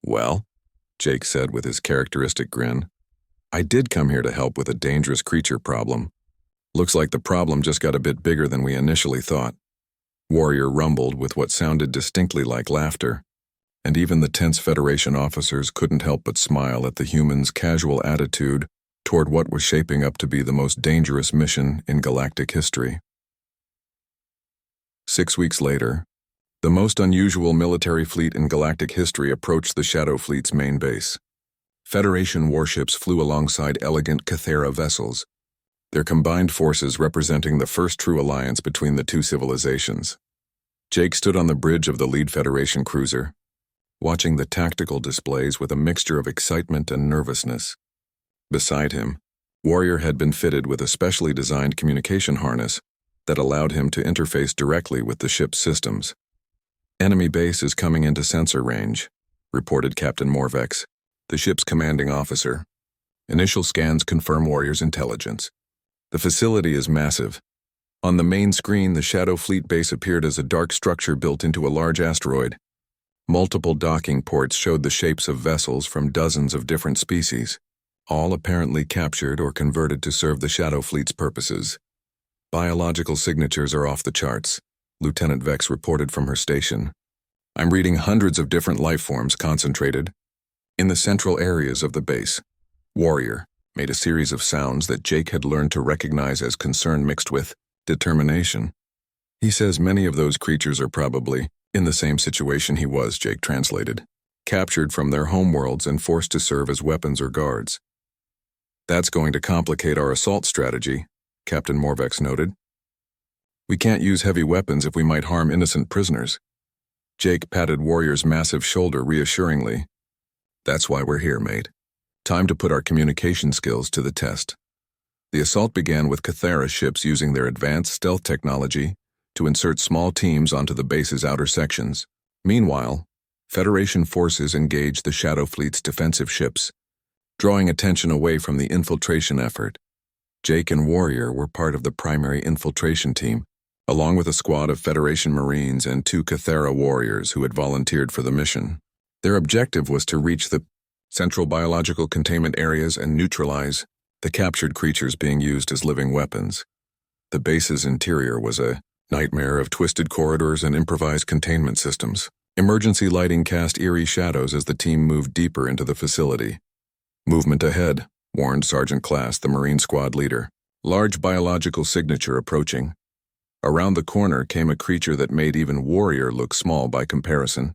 Well, Jake said with his characteristic grin, I did come here to help with a dangerous creature problem. Looks like the problem just got a bit bigger than we initially thought. Warrior rumbled with what sounded distinctly like laughter, and even the tense Federation officers couldn't help but smile at the humans' casual attitude toward what was shaping up to be the most dangerous mission in galactic history. 6 weeks later, the most unusual military fleet in galactic history approached the Shadow Fleet's main base. Federation warships flew alongside elegant Cathera vessels, their combined forces representing the first true alliance between the two civilizations. Jake stood on the bridge of the lead Federation cruiser, watching the tactical displays with a mixture of excitement and nervousness. Beside him, Warrior had been fitted with a specially designed communication harness that allowed him to interface directly with the ship's systems. Enemy base is coming into sensor range, reported Captain Morvex, the ship's commanding officer. Initial scans confirm Warrior's intelligence. The facility is massive. On the main screen, the Shadow Fleet base appeared as a dark structure built into a large asteroid. Multiple docking ports showed the shapes of vessels from dozens of different species, all apparently captured or converted to serve the Shadow Fleet's purposes. Biological signatures are off the charts, Lieutenant Vex reported from her station. I'm reading hundreds of different life forms concentrated in the central areas of the base. Warrior made a series of sounds that Jake had learned to recognize as concern mixed with determination. He says many of those creatures are probably in the same situation he was, Jake translated, captured from their homeworlds and forced to serve as weapons or guards. That's going to complicate our assault strategy, Captain Morvex noted. We can't use heavy weapons if we might harm innocent prisoners. Jake patted Warrior's massive shoulder reassuringly. That's why we're here, mate. Time to put our communication skills to the test. The assault began with Cathera ships using their advanced stealth technology to insert small teams onto the base's outer sections. Meanwhile, Federation forces engaged the Shadow Fleet's defensive ships, drawing attention away from the infiltration effort. Jake and Warrior were part of the primary infiltration team, along with a squad of Federation Marines and 2 Cathera warriors who had volunteered for the mission. Their objective was to reach the central biological containment areas and neutralize the captured creatures being used as living weapons. The base's interior was a nightmare of twisted corridors and improvised containment systems. Emergency lighting cast eerie shadows as the team moved deeper into the facility. Movement ahead, warned Sergeant Class, the Marine Squad leader. Large biological signature approaching. Around the corner came a creature that made even Warrior look small by comparison.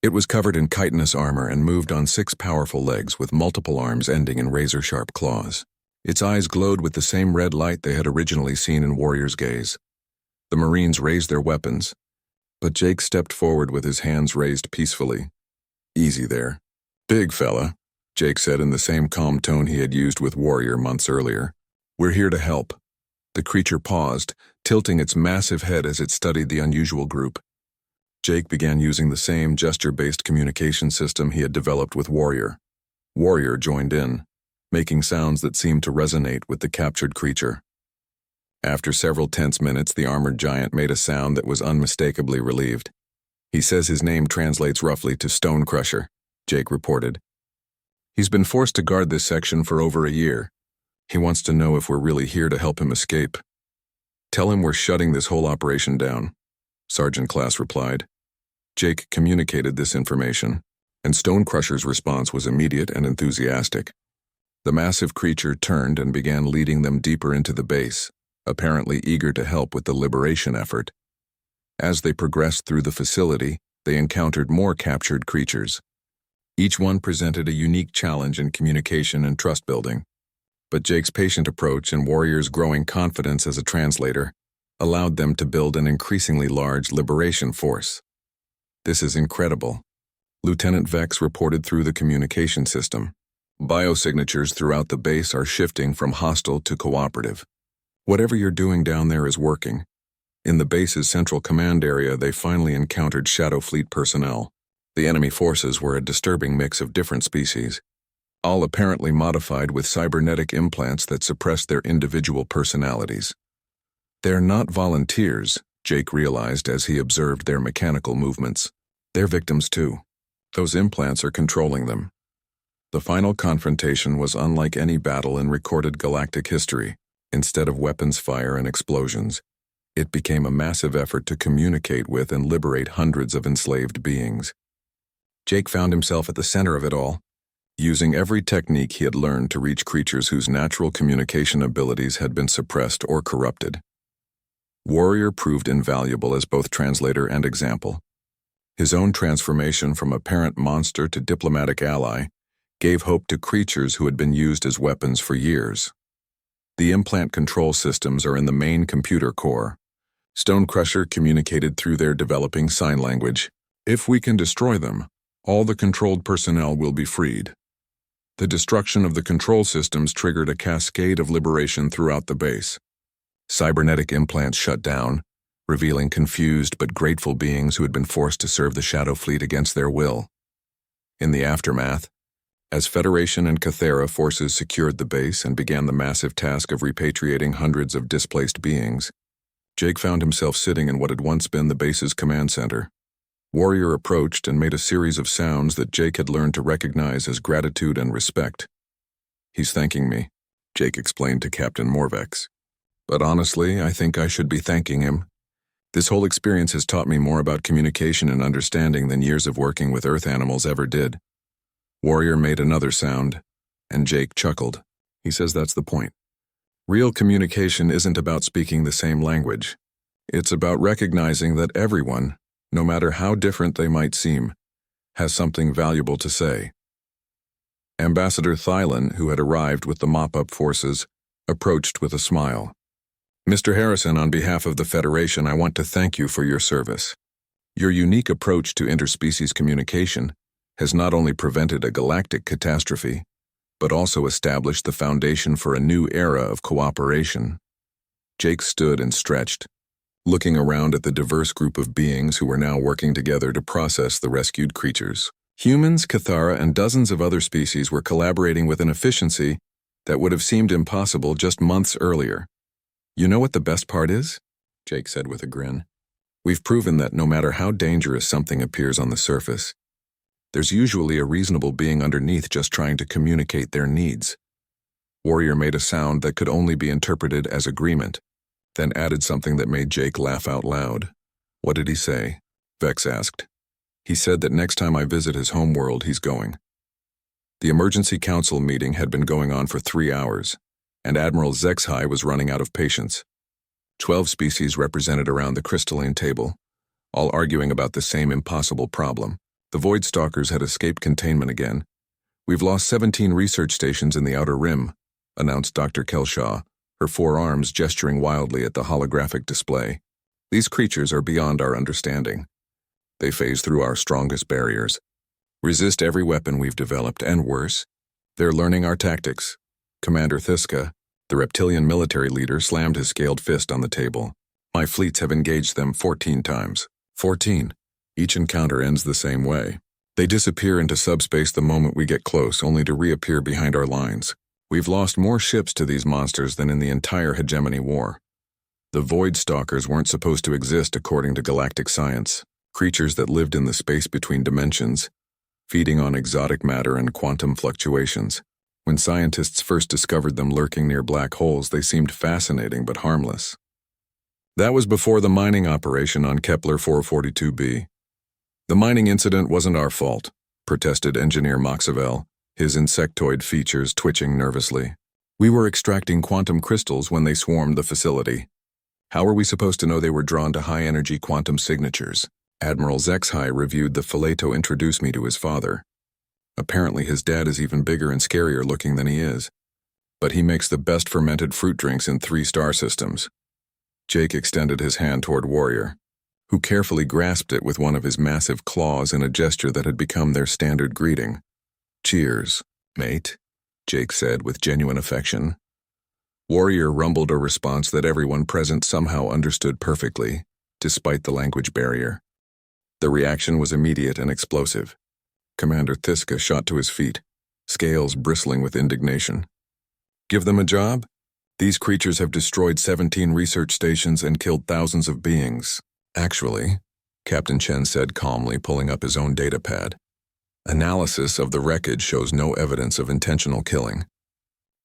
It was covered in chitinous armor and moved on 6 powerful legs with multiple arms ending in razor-sharp claws. Its eyes glowed with the same red light they had originally seen in Warrior's gaze. The Marines raised their weapons, but Jake stepped forward with his hands raised peacefully. Easy there. Big fella, Jake said in the same calm tone he had used with Warrior months earlier. We're here to help. The creature paused, tilting its massive head as it studied the unusual group. Jake began using the same gesture-based communication system he had developed with Warrior. Warrior joined in, making sounds that seemed to resonate with the captured creature. After several tense minutes, the armored giant made a sound that was unmistakably relieved. He says his name translates roughly to Stone Crusher, Jake reported. He's been forced to guard this section for over a year. He wants to know if we're really here to help him escape. Tell him we're shutting this whole operation down, Sergeant Class replied. Jake communicated this information, and Stone Crusher's response was immediate and enthusiastic. The massive creature turned and began leading them deeper into the base, apparently eager to help with the liberation effort. As they progressed through the facility, they encountered more captured creatures. Each one presented a unique challenge in communication and trust building. But Jake's patient approach and Warrior's growing confidence as a translator allowed them to build an increasingly large liberation force. This is incredible, Lieutenant Vex reported through the communication system. Biosignatures throughout the base are shifting from hostile to cooperative. Whatever you're doing down there is working. In the base's central command area, they finally encountered Shadow Fleet personnel. The enemy forces were a disturbing mix of different species, all apparently modified with cybernetic implants that suppressed their individual personalities. They're not volunteers, Jake realized as he observed their mechanical movements. They're victims too. Those implants are controlling them. The final confrontation was unlike any battle in recorded galactic history. Instead of weapons fire and explosions, it became a massive effort to communicate with and liberate hundreds of enslaved beings. Jake found himself at the center of it all, using every technique he had learned to reach creatures whose natural communication abilities had been suppressed or corrupted. Warrior proved invaluable as both translator and example. His own transformation from apparent monster to diplomatic ally gave hope to creatures who had been used as weapons for years. The implant control systems are in the main computer core. Stonecrusher communicated through their developing sign language. If we can destroy them, all the controlled personnel will be freed. The destruction of the control systems triggered a cascade of liberation throughout the base. Cybernetic implants shut down, revealing confused but grateful beings who had been forced to serve the Shadow Fleet against their will. In the aftermath, as Federation and Cathera forces secured the base and began the massive task of repatriating hundreds of displaced beings, Jake found himself sitting in what had once been the base's command center. Warrior approached and made a series of sounds that Jake had learned to recognize as gratitude and respect. "He's thanking me," Jake explained to Captain Morvex. "But honestly, I think I should be thanking him. This whole experience has taught me more about communication and understanding than years of working with Earth animals ever did." Warrior made another sound, and Jake chuckled. He says that's the point. Real communication isn't about speaking the same language. It's about recognizing that everyone, no matter how different they might seem, has something valuable to say. Ambassador Thylan, who had arrived with the mop-up forces, approached with a smile. "Mr. Harrison, on behalf of the Federation, I want to thank you for your service. Your unique approach to interspecies communication has not only prevented a galactic catastrophe, but also established the foundation for a new era of cooperation." Jake stood and stretched, looking around at the diverse group of beings who were now working together to process the rescued creatures. Humans, Cathara, and dozens of other species were collaborating with an efficiency that would have seemed impossible just months earlier. "You know what the best part is?" Jake said with a grin. "We've proven that no matter how dangerous something appears on the surface, there's usually a reasonable being underneath just trying to communicate their needs." Warrior made a sound that could only be interpreted as agreement, then added something that made Jake laugh out loud. "What did he say?" Vex asked. "He said that next time I visit his homeworld, he's going." The emergency council meeting had been going on for 3 hours, and Admiral Zexhai was running out of patience. 12 species represented around the crystalline table, all arguing about the same impossible problem. The Void Stalkers had escaped containment again. "We've lost 17 research stations in the Outer Rim," announced Dr. Kelshaw, her 4 arms gesturing wildly at the holographic display. "These creatures are beyond our understanding. They phase through our strongest barriers, resist every weapon we've developed, and worse, they're learning our tactics." Commander Thiska, the reptilian military leader, slammed his scaled fist on the table. "My fleets have engaged them 14 times. 14. Each encounter ends the same way. They disappear into subspace the moment we get close, only to reappear behind our lines. We've lost more ships to these monsters than in the entire Hegemony War. The Void Stalkers weren't supposed to exist according to galactic science. Creatures that lived in the space between dimensions, feeding on exotic matter and quantum fluctuations. When scientists first discovered them lurking near black holes, they seemed fascinating but harmless. That was before the mining operation on Kepler 442b. The mining incident wasn't our fault," protested Engineer Moxavel, his insectoid features twitching nervously. "We were extracting quantum crystals when they swarmed the facility. How were we supposed to know they were drawn to high-energy quantum signatures?" Admiral Zexhai reviewed the Phileto introduced me to his father. "Apparently his dad is even bigger and scarier looking than he is. But he makes the best fermented fruit drinks in 3 star systems." Jake extended his hand toward Warrior, who carefully grasped it with one of his massive claws in a gesture that had become their standard greeting. "Cheers, mate," Jake said with genuine affection. Warrior rumbled a response that everyone present somehow understood perfectly, despite the language barrier. The reaction was immediate and explosive. Commander Thiska shot to his feet, scales bristling with indignation. "Give them a job? These creatures have destroyed 17 research stations and killed thousands of beings." "Actually," Captain Chen said calmly, pulling up his own datapad, Analysis of the wreckage shows no evidence of intentional killing.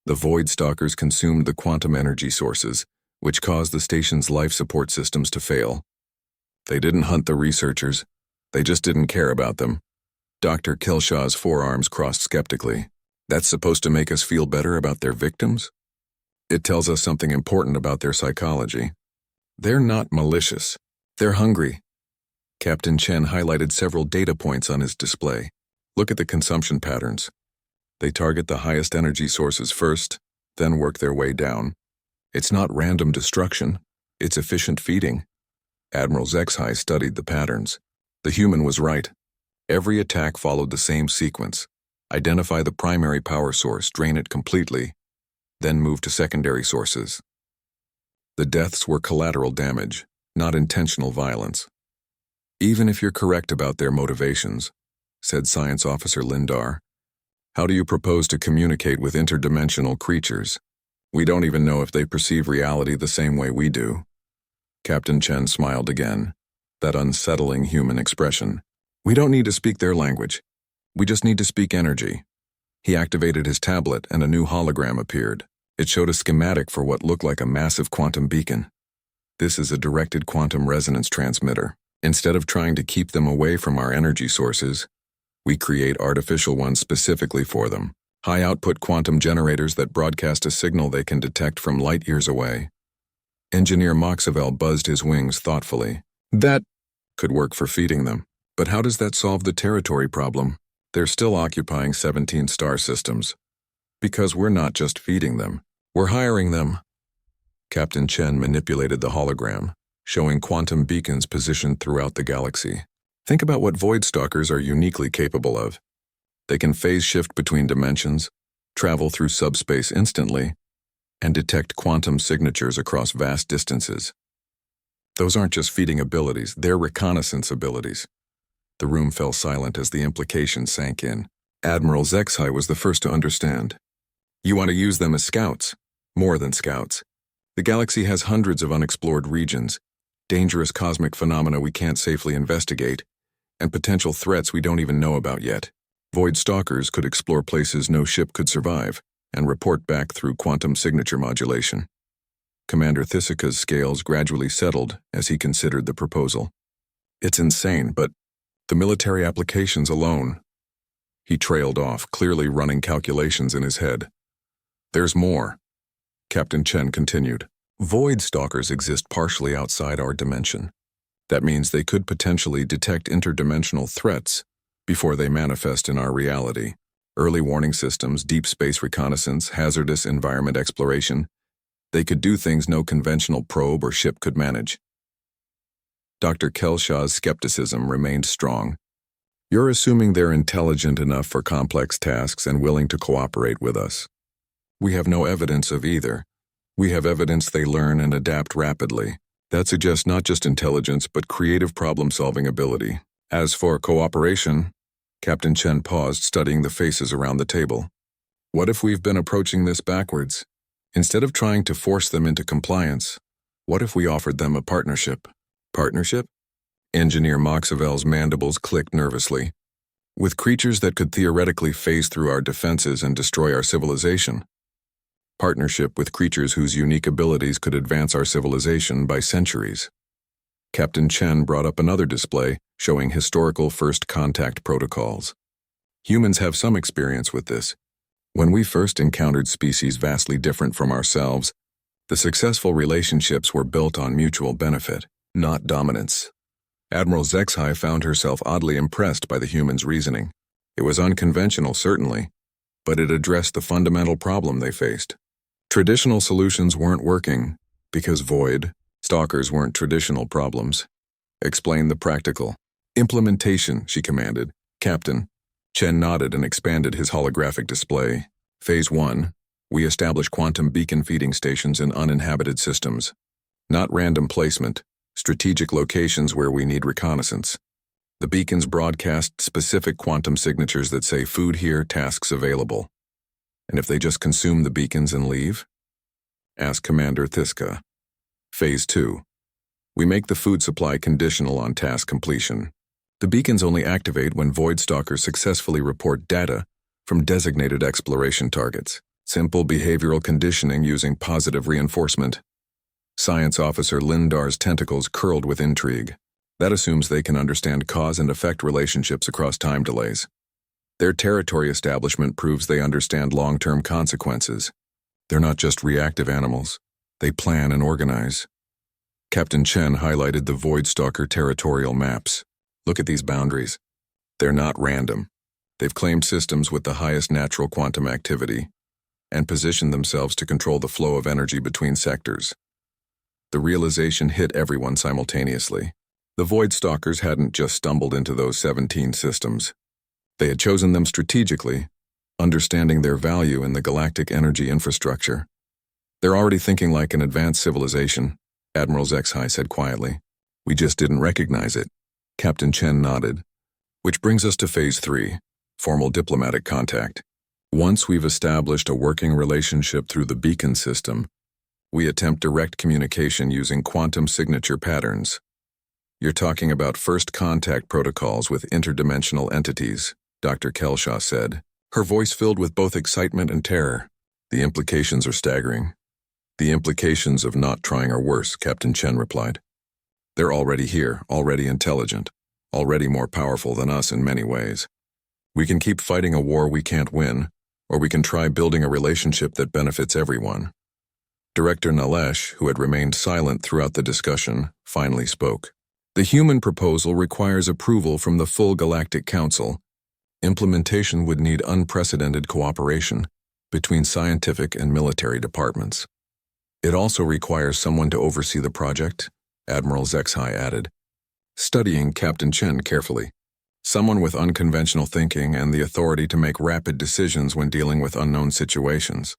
The Void Stalkers consumed the quantum energy sources, which caused the station's life support systems to fail. They didn't hunt the researchers. They just didn't care about them. Dr. Kelshaw's forearms crossed skeptically. That's supposed to make us feel better about their victims? It tells us something important about their psychology. They're not malicious. They're hungry. Captain Chen highlighted several data points on his display. Look at the consumption patterns. They target the highest energy sources first, then work their way down. It's not random destruction. It's efficient feeding. Admiral Zexhai studied the patterns. The human was right. Every attack followed the same sequence. Identify the primary power source, drain it completely, then move to secondary sources. The deaths were collateral damage, not intentional violence. Even if you're correct about their motivations, said Science Officer Lindar, how do you propose to communicate with interdimensional creatures? We don't even know if they perceive reality the same way we do. Captain Chen smiled again, that unsettling human expression. We don't need to speak their language. We just need to speak energy. He activated his tablet and a new hologram appeared. It showed a schematic for what looked like a massive quantum beacon. This is a directed quantum resonance transmitter. Instead of trying to keep them away from our energy sources, we create artificial ones specifically for them. High-output quantum generators that broadcast a signal they can detect from light years away. Engineer Moxavel buzzed his wings thoughtfully. That could work for feeding them. But how does that solve the territory problem? They're still occupying 17 star systems. Because we're not just feeding them, we're hiring them. Captain Chen manipulated the hologram, showing quantum beacons positioned throughout the galaxy. Think about what Void Stalkers are uniquely capable of. They can phase shift between dimensions, travel through subspace instantly, and detect quantum signatures across vast distances. Those aren't just feeding abilities, they're reconnaissance abilities. The room fell silent as the implication sank in. Admiral Zexhai was the first to understand. You want to use them as scouts, more than scouts. The galaxy has hundreds of unexplored regions, dangerous cosmic phenomena we can't safely investigate, and potential threats we don't even know about yet. Void Stalkers could explore places no ship could survive and report back through quantum signature modulation. Commander Thissika's scales gradually settled as he considered the proposal. It's insane, but the military applications alone. He trailed off, clearly running calculations in his head. There's more. Captain Chen continued. Void Stalkers exist partially outside our dimension. That means they could potentially detect interdimensional threats before they manifest in our reality. Early warning systems, deep space reconnaissance, hazardous environment exploration. They could do things no conventional probe or ship could manage. Dr. Kelshaw's skepticism remained strong. You're assuming they're intelligent enough for complex tasks and willing to cooperate with us. We have no evidence of either. We have evidence they learn and adapt rapidly. That suggests not just intelligence, but creative problem-solving ability. As for cooperation, Captain Chen paused, studying the faces around the table. What if we've been approaching this backwards? Instead of trying to force them into compliance, what if we offered them a partnership? Partnership? Engineer Moxavel's mandibles clicked nervously. With creatures that could theoretically phase through our defenses and destroy our civilization. Partnership with creatures whose unique abilities could advance our civilization by centuries. Captain Chen brought up another display showing historical first contact protocols. Humans have some experience with this. When we first encountered species vastly different from ourselves, the successful relationships were built on mutual benefit, not dominance. Admiral Zexhai found herself oddly impressed by the humans' reasoning. It was unconventional, certainly, but it addressed the fundamental problem they faced. Traditional solutions weren't working because Void Stalkers weren't traditional problems. Explain the practical. Implementation, she commanded. Captain. Chen nodded and expanded his holographic display. Phase 1. We establish quantum beacon feeding stations in uninhabited systems. Not random placement, strategic locations where we need reconnaissance. The beacons broadcast specific quantum signatures that say food here, tasks available. And if they just consume the beacons and leave? Asked Commander Thissika. Phase 2. We make the food supply conditional on task completion. The beacons only activate when Void Stalkers successfully report data from designated exploration targets. Simple behavioral conditioning using positive reinforcement. Science Officer Lindar's tentacles curled with intrigue. That assumes they can understand cause and effect relationships across time delays. Their territory establishment proves they understand long-term consequences. They're not just reactive animals. They plan and organize. Captain Chen highlighted the Void Stalker territorial maps. Look at these boundaries. They're not random. They've claimed systems with the highest natural quantum activity and positioned themselves to control the flow of energy between sectors. The realization hit everyone simultaneously. The Void Stalkers hadn't just stumbled into those 17 systems. They had chosen them strategically, understanding their value in the galactic energy infrastructure. They're already thinking like an advanced civilization, Admiral HFY said quietly. We just didn't recognize it. Captain Chen nodded. Which brings us to Phase 3, formal diplomatic contact. Once we've established a working relationship through the beacon system, we attempt direct communication using quantum signature patterns. You're talking about first contact protocols with interdimensional entities, Dr. Kelshaw said, her voice filled with both excitement and terror. The implications are staggering. The implications of not trying are worse, Captain Chen replied. They're already here, already intelligent, already more powerful than us in many ways. We can keep fighting a war we can't win, or we can try building a relationship that benefits everyone. Director Nalesh, who had remained silent throughout the discussion, finally spoke. The human proposal requires approval from the full Galactic Council. Implementation would need unprecedented cooperation between scientific and military departments. It also requires someone to oversee the project, Admiral HFY added, studying Captain Chen carefully. Someone with unconventional thinking and the authority to make rapid decisions when dealing with unknown situations.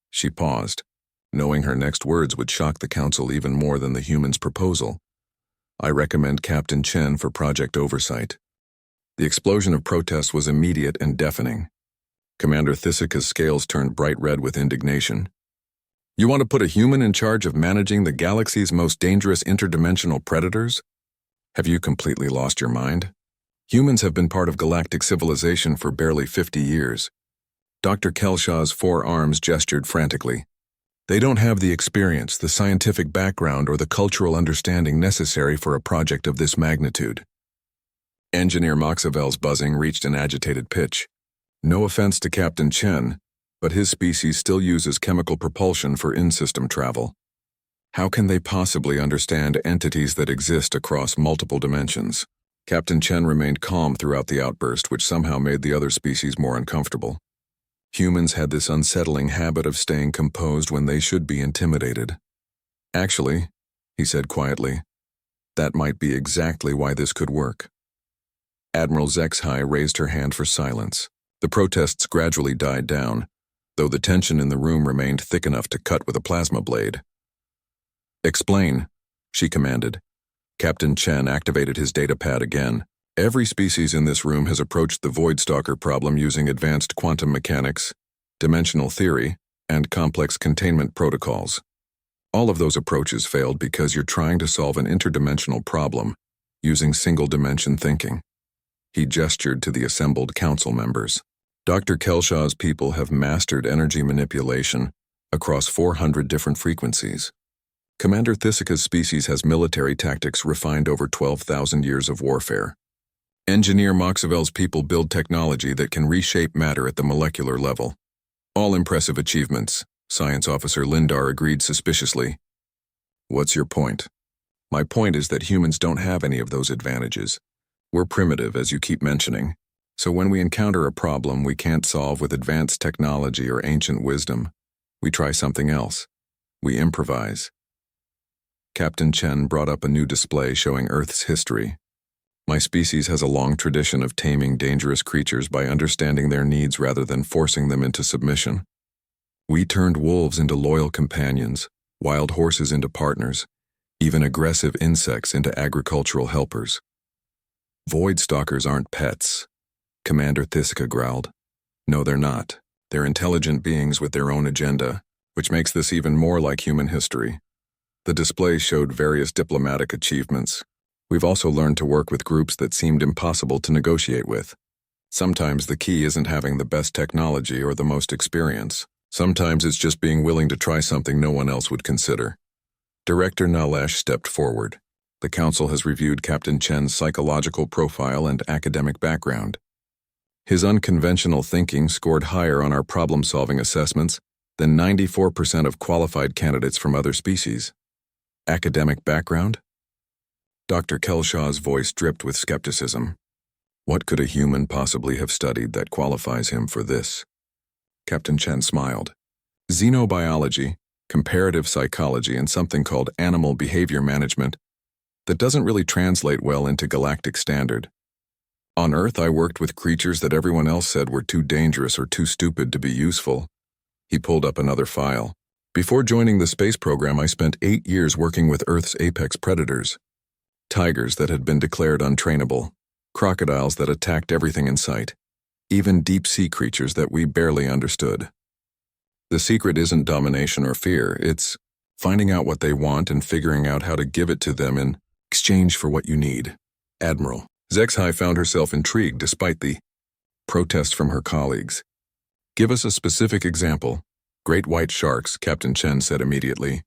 She paused, knowing her next words would shock the Council even more than the humans' proposal. I recommend Captain Chen for project oversight. The explosion of protest was immediate and deafening. Commander Thissika's scales turned bright red with indignation. You want to put a human in charge of managing the galaxy's most dangerous interdimensional predators? Have you completely lost your mind? Humans have been part of galactic civilization for barely 50 years. Dr. Kelshaw's four arms gestured frantically. They don't have the experience, the scientific background, or the cultural understanding necessary for a project of this magnitude. Engineer Moxavel's buzzing reached an agitated pitch. No offense to Captain Chen, but his species still uses chemical propulsion for in-system travel. How can they possibly understand entities that exist across multiple dimensions? Captain Chen remained calm throughout the outburst, which somehow made the other species more uncomfortable. Humans had this unsettling habit of staying composed when they should be intimidated. Actually, he said quietly, that might be exactly why this could work. Admiral HFY raised her hand for silence. The protests gradually died down, though the tension in the room remained thick enough to cut with a plasma blade. Explain, she commanded. Captain Chen activated his datapad again. Every species in this room has approached the Void Stalker problem using advanced quantum mechanics, dimensional theory, and complex containment protocols. All of those approaches failed because you're trying to solve an interdimensional problem using single-dimension thinking. He gestured to the assembled council members. Dr. Kelshaw's people have mastered energy manipulation across 400 different frequencies. Commander Thissika's species has military tactics refined over 12,000 years of warfare. Engineer Moxavel's people build technology that can reshape matter at the molecular level. All impressive achievements, Science Officer Lindar agreed suspiciously. What's your point? My point is that humans don't have any of those advantages. We're primitive, as you keep mentioning. So when we encounter a problem we can't solve with advanced technology or ancient wisdom, we try something else. We improvise. Captain Chen brought up a new display showing Earth's history. My species has a long tradition of taming dangerous creatures by understanding their needs rather than forcing them into submission. We turned wolves into loyal companions, wild horses into partners, even aggressive insects into agricultural helpers. Void Stalkers aren't pets, Commander Thissika growled. No, they're not. They're intelligent beings with their own agenda, which makes this even more like human history. The display showed various diplomatic achievements. We've also learned to work with groups that seemed impossible to negotiate with. Sometimes the key isn't having the best technology or the most experience. Sometimes it's just being willing to try something no one else would consider. Director Nalesh stepped forward. The council has reviewed Captain Chen's psychological profile and academic background. His unconventional thinking scored higher on our problem-solving assessments than 94% of qualified candidates from other species. Academic background? Dr. Kelshaw's voice dripped with skepticism. What could a human possibly have studied that qualifies him for this? Captain Chen smiled. Xenobiology, comparative psychology, and something called animal behavior management that doesn't really translate well into galactic standard. On Earth, I worked with creatures that everyone else said were too dangerous or too stupid to be useful. He pulled up another file. Before joining the space program, I spent 8 years working with Earth's apex predators. Tigers that had been declared untrainable, crocodiles that attacked everything in sight, even deep-sea creatures that we barely understood. The secret isn't domination or fear, it's finding out what they want and figuring out how to give it to them in exchange for what you need. Admiral Zexhai found herself intrigued despite the protest from her colleagues. Give us a specific example. Great white sharks, Captain Chen said immediately.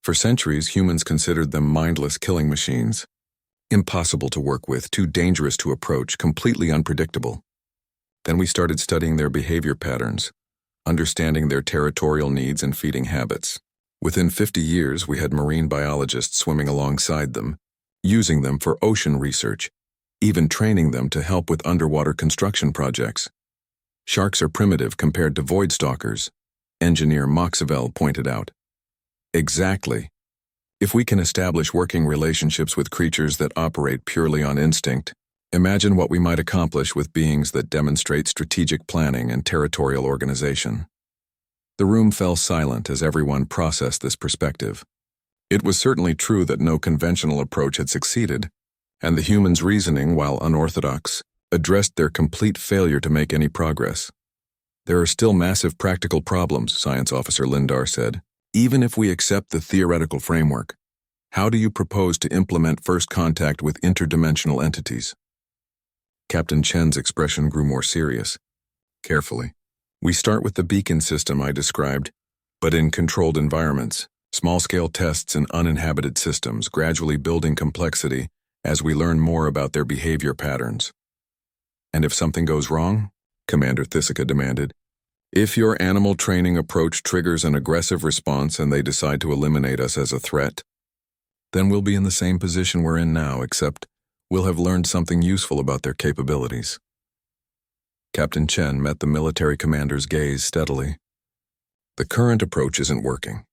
For centuries, humans considered them mindless killing machines. Impossible to work with, too dangerous to approach, completely unpredictable. Then we started studying their behavior patterns, understanding their territorial needs and feeding habits. Within 50 years, we had marine biologists swimming alongside them, using them for ocean research, even training them to help with underwater construction projects. Sharks are primitive compared to void stalkers, engineer Moxavel pointed out. Exactly. If we can establish working relationships with creatures that operate purely on instinct, imagine what we might accomplish with beings that demonstrate strategic planning and territorial organization. The room fell silent as everyone processed this perspective. It was certainly true that no conventional approach had succeeded, and the humans' reasoning, while unorthodox, addressed their complete failure to make any progress. There are still massive practical problems, Science Officer Lindar said. Even if we accept the theoretical framework, how do you propose to implement first contact with interdimensional entities? Captain Chen's expression grew more serious. Carefully. We start with the beacon system I described, but in controlled environments, small-scale tests in uninhabited systems, gradually building complexity as we learn more about their behavior patterns. And if something goes wrong? Commander Thissika demanded. If your animal training approach triggers an aggressive response and they decide to eliminate us as a threat, then we'll be in the same position we're in now, except we'll have learned something useful about their capabilities. Captain Chen met the military commander's gaze steadily. The current approach isn't working.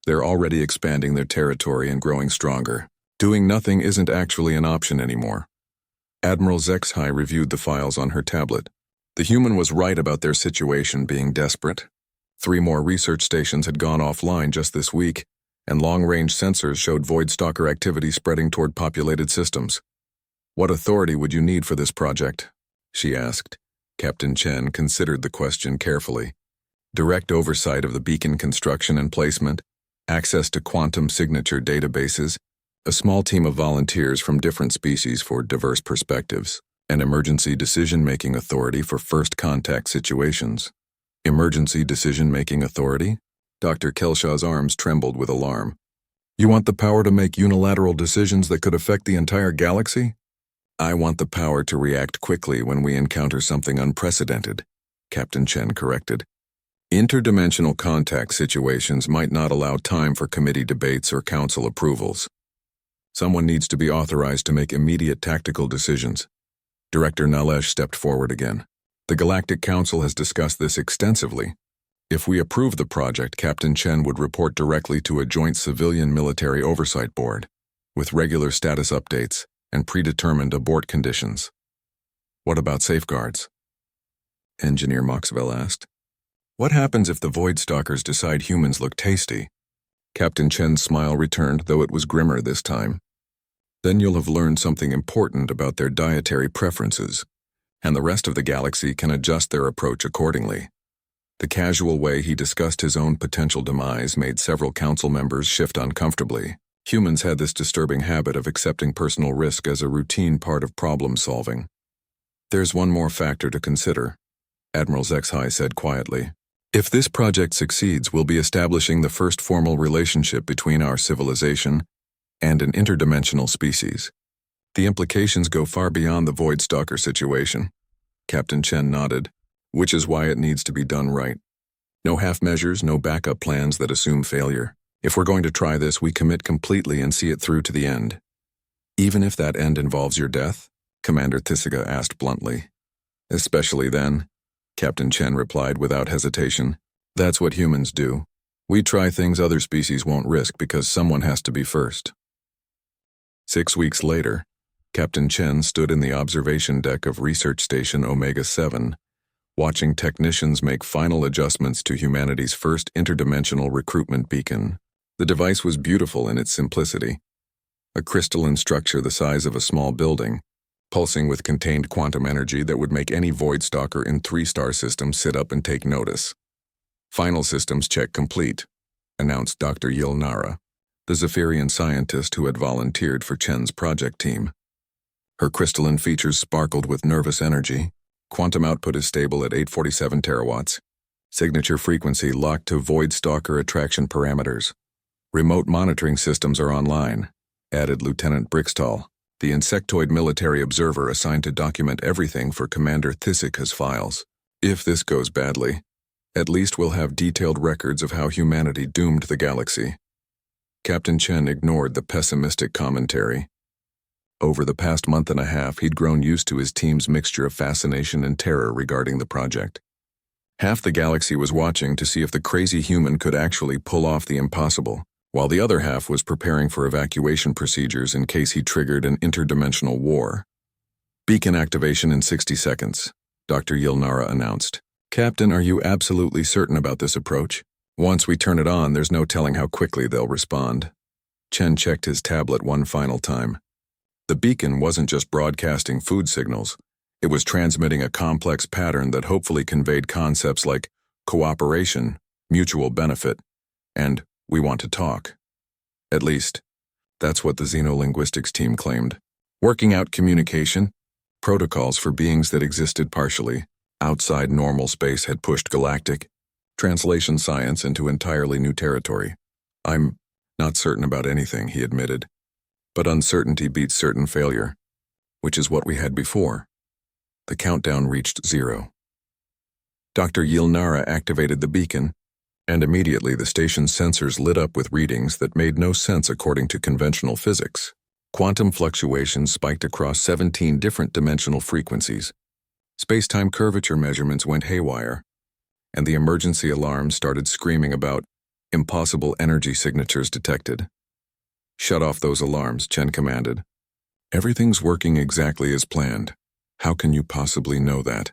They're already expanding their territory and growing stronger. Doing nothing isn't actually an option anymore. Admiral Zexhai reviewed the files on her tablet. The human was right about their situation being desperate. 3 more research stations had gone offline just this week, and long-range sensors showed void stalker activity spreading toward populated systems. What authority would you need for this project? She asked. Captain Chen considered the question carefully. Direct oversight of the beacon construction and placement, access to quantum signature databases, a small team of volunteers from different species for diverse perspectives, and emergency decision-making authority for first contact situations. Emergency decision-making authority? Dr. Kelshaw's arms trembled with alarm. You want the power to make unilateral decisions that could affect the entire galaxy? I want the power to react quickly when we encounter something unprecedented, Captain Chen corrected. Interdimensional contact situations might not allow time for committee debates or council approvals. Someone needs to be authorized to make immediate tactical decisions. Director Nalesh stepped forward again. The Galactic Council has discussed this extensively. If we approve the project, Captain Chen would report directly to a joint civilian-military oversight board, with regular status updates and predetermined abort conditions. What about safeguards? Engineer Moxavel asked. What happens if the Void Stalkers decide humans look tasty? Captain Chen's smile returned, though it was grimmer this time. Then you'll have learned something important about their dietary preferences, and the rest of the galaxy can adjust their approach accordingly. The casual way he discussed his own potential demise made several council members shift uncomfortably. Humans had this disturbing habit of accepting personal risk as a routine part of problem solving. There's one more factor to consider, Admiral Zexhai said quietly. If this project succeeds, we'll be establishing the first formal relationship between our civilization and an interdimensional species. The implications go far beyond the Void Stalker situation. Captain Chen nodded, which is why it needs to be done right. No half measures, no backup plans that assume failure. If we're going to try this, we commit completely and see it through to the end. Even if that end involves your death? Commander Thisiga asked bluntly. Especially then, Captain Chen replied without hesitation. That's what humans do. We try things other species won't risk because someone has to be first. 6 weeks later, Captain Chen stood in the observation deck of Research Station Omega-7, watching technicians make final adjustments to humanity's first interdimensional recruitment beacon. The device was beautiful in its simplicity. A crystalline structure the size of a small building, pulsing with contained quantum energy that would make any Void Stalker in 3-star systems sit up and take notice. Final systems check complete, announced Dr. Yilnara, the Zephyrian scientist who had volunteered for Chen's project team. Her crystalline features sparkled with nervous energy. Quantum output is stable at 847 terawatts. Signature frequency locked to Void Stalker attraction parameters. Remote monitoring systems are online, added Lieutenant Brixtall, the insectoid military observer assigned to document everything for Commander Thisiga's files. If this goes badly, at least we'll have detailed records of how humanity doomed the galaxy. Captain Chen ignored the pessimistic commentary. Over the past month and a half, he'd grown used to his team's mixture of fascination and terror regarding the project. Half the galaxy was watching to see if the crazy human could actually pull off the impossible, while the other half was preparing for evacuation procedures in case he triggered an interdimensional war. Beacon activation in 60 seconds, Dr. Yilnara announced. Captain, are you absolutely certain about this approach? Once we turn it on, there's no telling how quickly they'll respond. Chen checked his tablet one final time. The beacon wasn't just broadcasting food signals. It was transmitting a complex pattern that hopefully conveyed concepts like cooperation, mutual benefit, and we want to talk. At least, that's what the xenolinguistics team claimed. Working out communication, protocols for beings that existed partially outside normal space had pushed galactic translation science into entirely new territory. I'm not certain about anything, he admitted. But uncertainty beats certain failure, which is what we had before. The countdown reached 0. Dr. Yilnara activated the beacon, and immediately the station's sensors lit up with readings that made no sense according to conventional physics. Quantum fluctuations spiked across 17 different dimensional frequencies. Space-time curvature measurements went haywire, and the emergency alarm started screaming about impossible energy signatures detected. Shut off those alarms, Chen commanded. Everything's working exactly as planned. How can you possibly know that?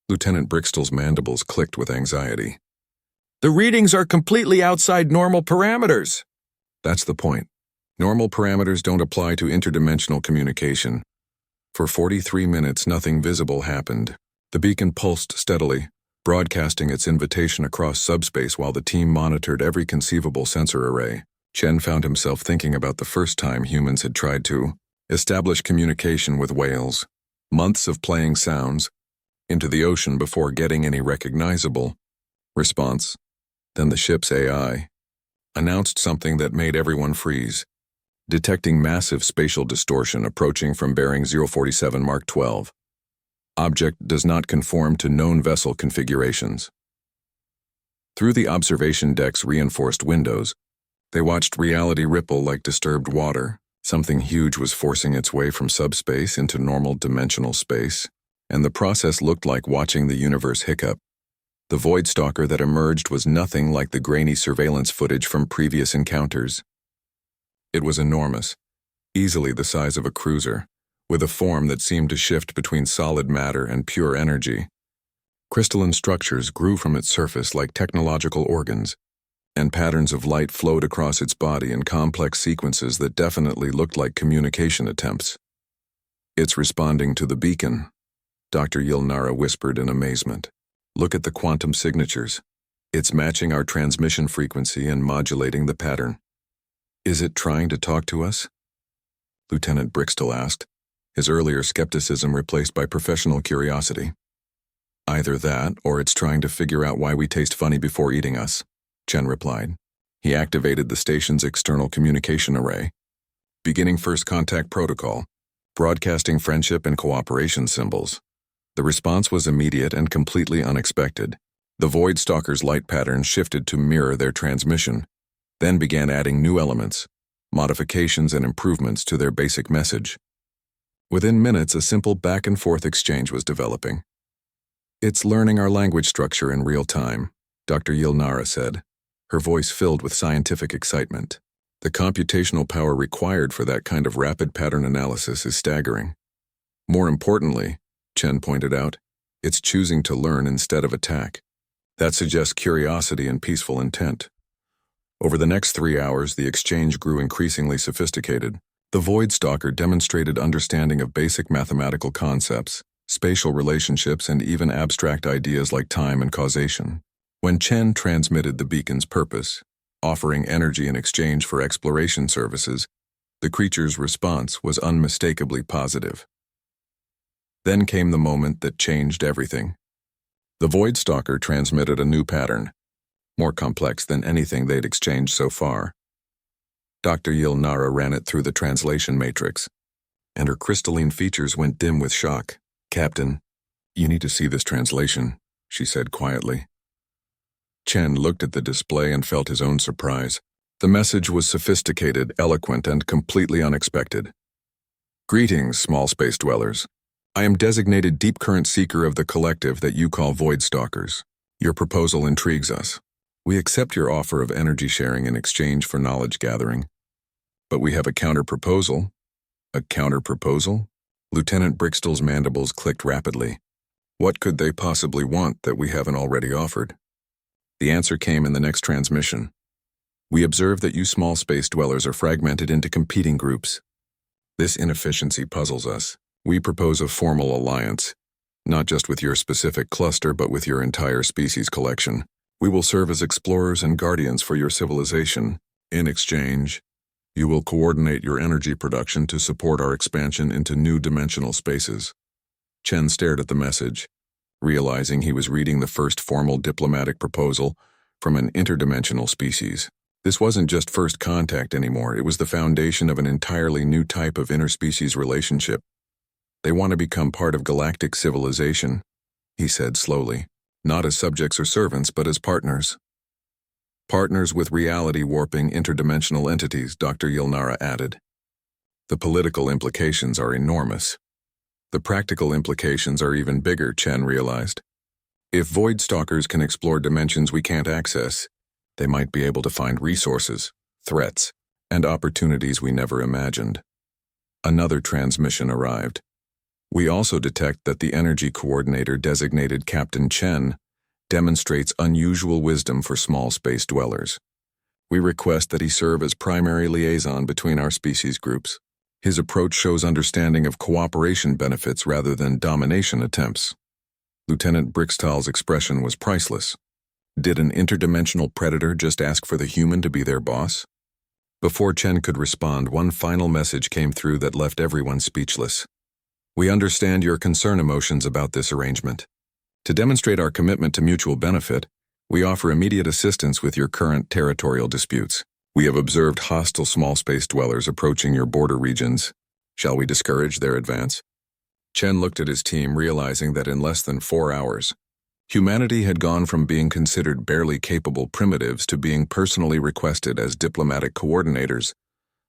Lieutenant Brixtall's mandibles clicked with anxiety. The readings are completely outside normal parameters. That's the point. Normal parameters don't apply to interdimensional communication. For 43 minutes, nothing visible happened. The beacon pulsed steadily, broadcasting its invitation across subspace while the team monitored every conceivable sensor array. Chen found himself thinking about the first time humans had tried to establish communication with whales. Months of playing sounds into the ocean before getting any recognizable response. Then the ship's AI announced something that made everyone freeze, detecting massive spatial distortion approaching from bearing 047 Mark 12. Object does not conform to known vessel configurations. Through the observation deck's reinforced windows, they watched reality ripple like disturbed water. Something huge was forcing its way from subspace into normal dimensional space, and the process looked like watching the universe hiccup. The Void Stalker that emerged was nothing like the grainy surveillance footage from previous encounters. It was enormous, easily the size of a cruiser, with a form that seemed to shift between solid matter and pure energy. Crystalline structures grew from its surface like technological organs, and patterns of light flowed across its body in complex sequences that definitely looked like communication attempts. It's responding to the beacon, Dr. Yilnara whispered in amazement. Look at the quantum signatures. It's matching our transmission frequency and modulating the pattern. Is it trying to talk to us? Lieutenant Brixtel asked, his earlier skepticism replaced by professional curiosity. Either that, or it's trying to figure out why we taste funny before eating us, Chen replied. He activated the station's external communication array. Beginning first contact protocol, broadcasting friendship and cooperation symbols. The response was immediate and completely unexpected. The Void Stalker's light pattern shifted to mirror their transmission, then began adding new elements, modifications and improvements to their basic message. Within minutes, a simple back-and-forth exchange was developing. It's learning our language structure in real time, Dr. Yilnara said, her voice filled with scientific excitement. The computational power required for that kind of rapid pattern analysis is staggering. More importantly, Chen pointed out, it's choosing to learn instead of attack. That suggests curiosity and peaceful intent. Over the next 3 hours, the exchange grew increasingly sophisticated. The Void Stalker demonstrated understanding of basic mathematical concepts, spatial relationships, and even abstract ideas like time and causation. When Chen transmitted the beacon's purpose, offering energy in exchange for exploration services, the creature's response was unmistakably positive. Then came the moment that changed everything. The Void Stalker transmitted a new pattern, more complex than anything they'd exchanged so far. Dr. Yilnara ran it through the translation matrix, and her crystalline features went dim with shock. "Captain, you need to see this translation," she said quietly. Chen looked at the display and felt his own surprise. The message was sophisticated, eloquent, and completely unexpected. "Greetings, small space dwellers. I am designated Deep Current Seeker of the collective that you call Void Stalkers. Your proposal intrigues us. We accept your offer of energy sharing in exchange for knowledge gathering. But we have a counter-proposal." "A counter-proposal?" Lieutenant Brixtel's mandibles clicked rapidly. What could they possibly want that we haven't already offered? The answer came in the next transmission. "We observe that you small space dwellers are fragmented into competing groups. This inefficiency puzzles us. We propose a formal alliance, not just with your specific cluster but with your entire species collection. We will serve as explorers and guardians for your civilization. In exchange, you will coordinate your energy production to support our expansion into new dimensional spaces." Chen stared at the message, realizing he was reading the first formal diplomatic proposal from an interdimensional species. This wasn't just first contact anymore, it was the foundation of an entirely new type of interspecies relationship. "They want to become part of galactic civilization," he said slowly, "not as subjects or servants, but as partners." "Partners with reality-warping interdimensional entities," Dr. Yilnara added. "The political implications are enormous. The practical implications are even bigger," Chen realized. "If Void Stalkers can explore dimensions we can't access, they might be able to find resources, threats, and opportunities we never imagined." Another transmission arrived. "We also detect that the energy coordinator designated Captain Chen demonstrates unusual wisdom for small space dwellers. We request that he serve as primary liaison between our species groups. His approach shows understanding of cooperation benefits rather than domination attempts." Lieutenant Brixtel's expression was priceless. Did an interdimensional predator just ask for the human to be their boss? Before Chen could respond, one final message came through that left everyone speechless. "We understand your concern emotions about this arrangement. To demonstrate our commitment to mutual benefit, we offer immediate assistance with your current territorial disputes. We have observed hostile small space dwellers approaching your border regions. Shall we discourage their advance?" Chen looked at his team, realizing that in less than 4 hours, humanity had gone from being considered barely capable primitives to being personally requested as diplomatic coordinators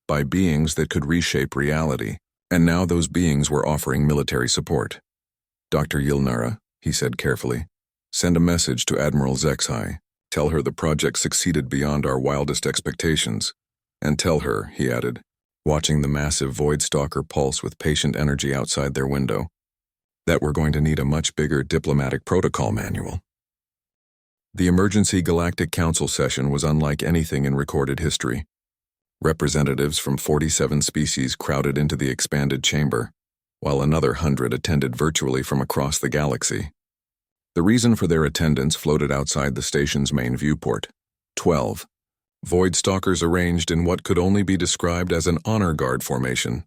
by beings that could reshape reality. And now those beings were offering military support. "Dr. Yilnara," he said carefully, "send a message to Admiral Zexai. Tell her the project succeeded beyond our wildest expectations. And tell her," he added, watching the massive Void Stalker pulse with patient energy outside their window, "that we're going to need a much bigger diplomatic protocol manual." The Emergency Galactic Council session was unlike anything in recorded history. Representatives from 47 species crowded into the expanded chamber, while another 100 attended virtually from across the galaxy. The reason for their attendance floated outside the station's main viewport. 12. Void Stalkers arranged in what could only be described as an honor guard formation.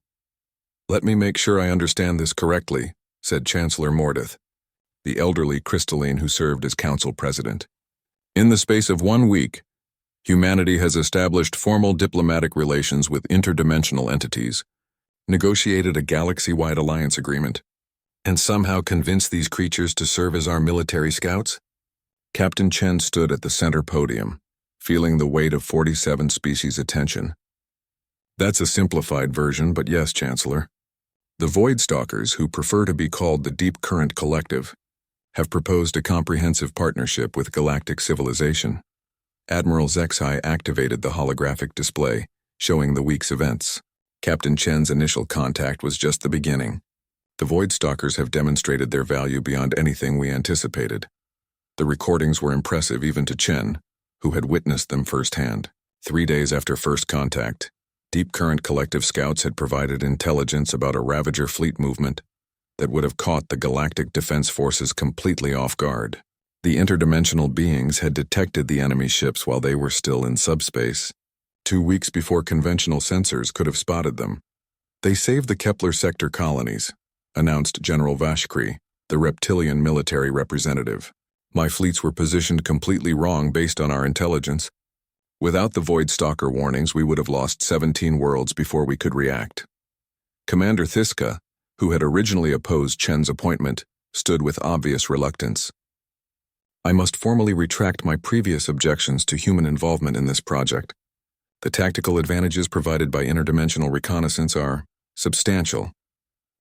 "Let me make sure I understand this correctly," said Chancellor Mordeth, the elderly crystalline who served as council president. "In the space of 1 week, humanity has established formal diplomatic relations with interdimensional entities, negotiated a galaxy-wide alliance agreement, and somehow convinced these creatures to serve as our military scouts?" Captain Chen stood at the center podium, feeling the weight of 47 species' attention. "That's a simplified version, but yes, Chancellor. The Void Stalkers, who prefer to be called the Deep Current Collective, have proposed a comprehensive partnership with galactic civilization." Admiral Zexai activated the holographic display, showing the week's events. Captain Chen's initial contact was just the beginning. "The Void Stalkers have demonstrated their value beyond anything we anticipated." The recordings were impressive even to Chen, who had witnessed them firsthand. 3 days after first contact, Deep Current Collective scouts had provided intelligence about a Ravager fleet movement that would have caught the Galactic Defense Forces completely off guard. The interdimensional beings had detected the enemy ships while they were still in subspace, 2 weeks before conventional sensors could have spotted them. "They saved the Kepler sector colonies," announced General Vashkri, the reptilian military representative. "My fleets were positioned completely wrong based on our intelligence. Without the Void Stalker warnings, we would have lost 17 worlds before we could react." Commander Thiska, who had originally opposed Chen's appointment, stood with obvious reluctance. "I must formally retract my previous objections to human involvement in this project. The tactical advantages provided by interdimensional reconnaissance are substantial."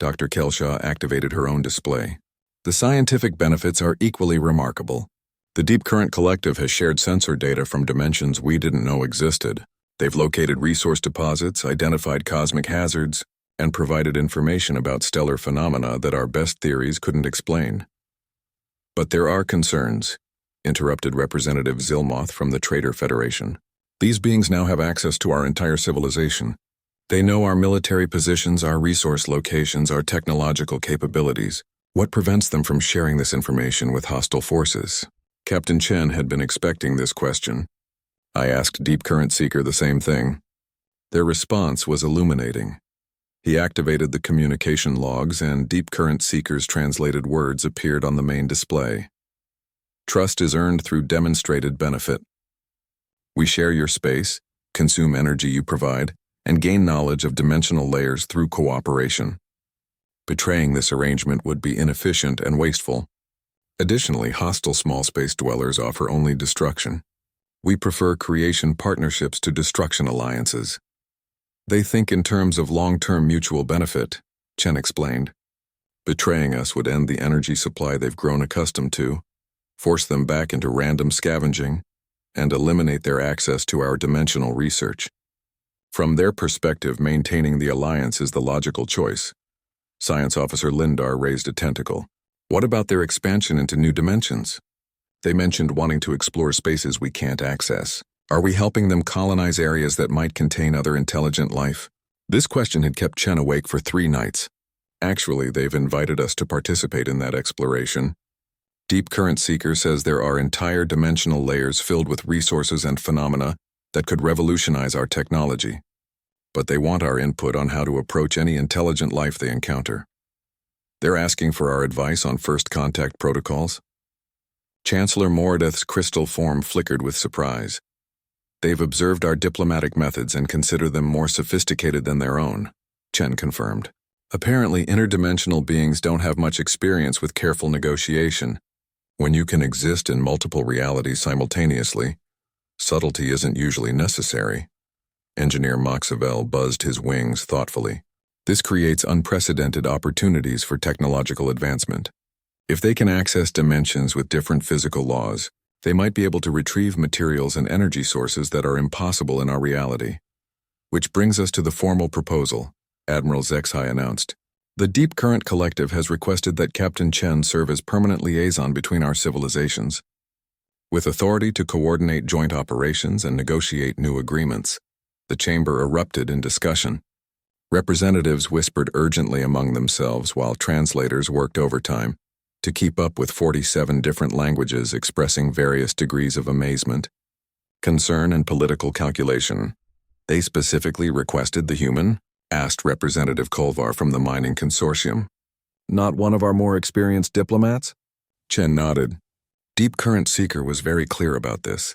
Dr. Kelshaw activated her own display. "The scientific benefits are equally remarkable. The Deep Current Collective has shared sensor data from dimensions we didn't know existed. They've located resource deposits, identified cosmic hazards, and provided information about stellar phenomena that our best theories couldn't explain." "But there are concerns," interrupted Representative Zilmoth from the Trader Federation. "These beings now have access to our entire civilization. They know our military positions, our resource locations, our technological capabilities. What prevents them from sharing this information with hostile forces?" Captain Chen had been expecting this question. I asked Deep Current Seeker the same thing. Their response was illuminating. He activated the communication logs, and Deep Current Seeker's translated words appeared on the main display. "Trust is earned through demonstrated benefit. We share your space, consume energy you provide, and gain knowledge of dimensional layers through cooperation. Betraying this arrangement would be inefficient and wasteful. Additionally, hostile small space dwellers offer only destruction. We prefer creation partnerships to destruction alliances. They think in terms of long-term mutual benefit," Chen explained. "Betraying us would end the energy supply they've grown accustomed to, force them back into random scavenging, and eliminate their access to our dimensional research. From their perspective, maintaining the alliance is the logical choice." Science Officer Lindar raised a tentacle. "What about their expansion into new dimensions? They mentioned wanting to explore spaces we can't access. Are we helping them colonize areas that might contain other intelligent life?" This question had kept Chen awake for 3 nights. "Actually, they've invited us to participate in that exploration. Deep Current Seeker says there are entire dimensional layers filled with resources and phenomena that could revolutionize our technology. But they want our input on how to approach any intelligent life they encounter. They're asking for our advice on first contact protocols." Chancellor Mordeth's crystal form flickered with surprise. "They've observed our diplomatic methods and consider them more sophisticated than their own," Chen confirmed. "Apparently, interdimensional beings don't have much experience with careful negotiation. When you can exist in multiple realities simultaneously, subtlety isn't usually necessary." Engineer Moxavel buzzed his wings thoughtfully. "This creates unprecedented opportunities for technological advancement. If they can access dimensions with different physical laws, they might be able to retrieve materials and energy sources that are impossible in our reality. Which brings us to the formal proposal," Admiral Zexai announced. "The Deep Current Collective has requested that Captain Chen serve as permanent liaison between our civilizations, with authority to coordinate joint operations and negotiate new agreements." The chamber erupted in discussion. Representatives whispered urgently among themselves while translators worked overtime to keep up with 47 different languages expressing various degrees of amazement. Concern and political calculation. They specifically requested the human? Asked Representative Kolvar from the mining consortium. Not one of our more experienced diplomats? Chen nodded. Deep Current Seeker was very clear about this.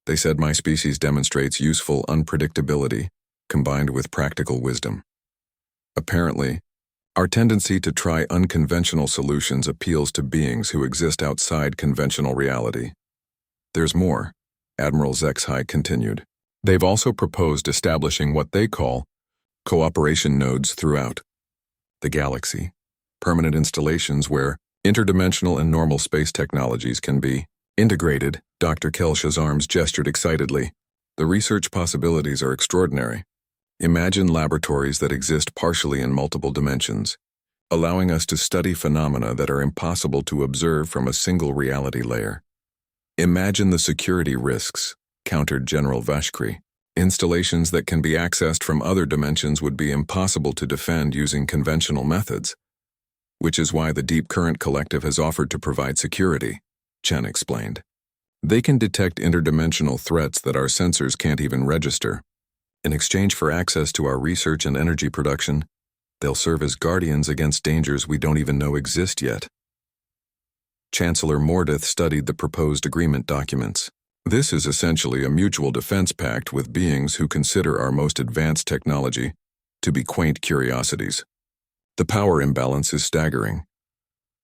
They said my species demonstrates useful unpredictability combined with practical wisdom. Apparently, our tendency to try unconventional solutions appeals to beings who exist outside conventional reality. There's more, Admiral Zexhai continued. They've also proposed establishing what they call cooperation nodes throughout the galaxy, permanent installations where interdimensional and normal space technologies can be integrated. Dr. Kelsha's arms gestured excitedly. The research possibilities are extraordinary. Imagine laboratories that exist partially in multiple dimensions, allowing us to study phenomena that are impossible to observe from a single reality layer. Imagine the security risks, countered General Vashkri. Installations that can be accessed from other dimensions would be impossible to defend using conventional methods, which is why the Deep Current Collective has offered to provide security, Chen explained. They can detect interdimensional threats that our sensors can't even register. In exchange for access to our research and energy production, they'll serve as guardians against dangers we don't even know exist yet. Chancellor Mordeth studied the proposed agreement documents. This is essentially a mutual defense pact with beings who consider our most advanced technology to be quaint curiosities. The power imbalance is staggering.